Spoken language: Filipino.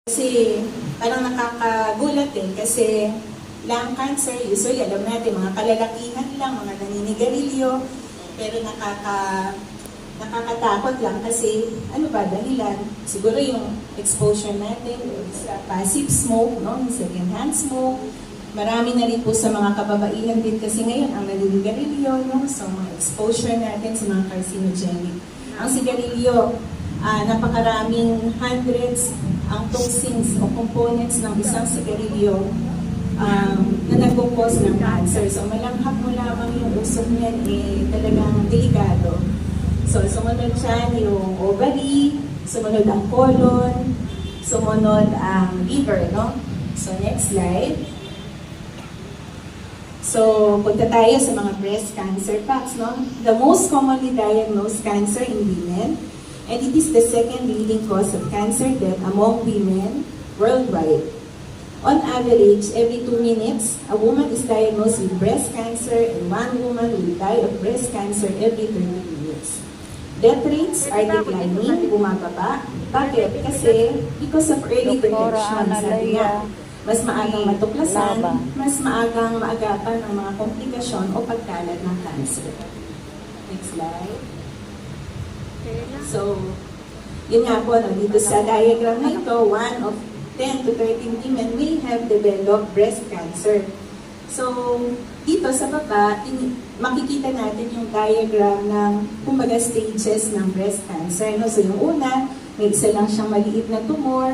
Kasi parang nakakagulat kasi lung cancer, usually alam natin mga kalalakihan lang, mga naninigarilyo, pero nakakatakot lang kasi ano ba dahilan? Siguro yung exposure natin sa passive smoke, no? Yung second hand smoke. Marami na rin po sa mga kababaihan din kasi ngayon ang naninigarilyo, no? So mga exposure natin sa mga carcinogenic. Ang sigarilyo, napakaraming hundreds ang toxins o components ng isang sigarilyo na nagpo-cause ng cancer. So malanghap mo lamang yung usok niyan talagang delikado. So sumunod dyan yung ovary, sumunod ang colon, sumunod ang liver, no? So next slide. So punta tayo sa mga breast cancer facts, no? The most commonly diagnosed cancer in women, and it is the second leading cause of cancer death among women worldwide. On average, every 2 minutes, a woman is diagnosed with breast cancer and 1 woman will die of breast cancer every 30 minutes. Death rates are declining, bumababa. Bakit? Kasi because of early detection, sabi nga, mas maagang matuklasan, mas maagang maagapan ang mga komplikasyon o pagkalat ng cancer. Next slide. So, yun nga po, no, dito sa diagram na ito, 1 of 10 to 13 women may have developed breast cancer. So, dito sa baba, makikita natin yung diagram ng kumbaga stages ng breast cancer. No? So, yung una, may isa lang siyang maliit na tumor,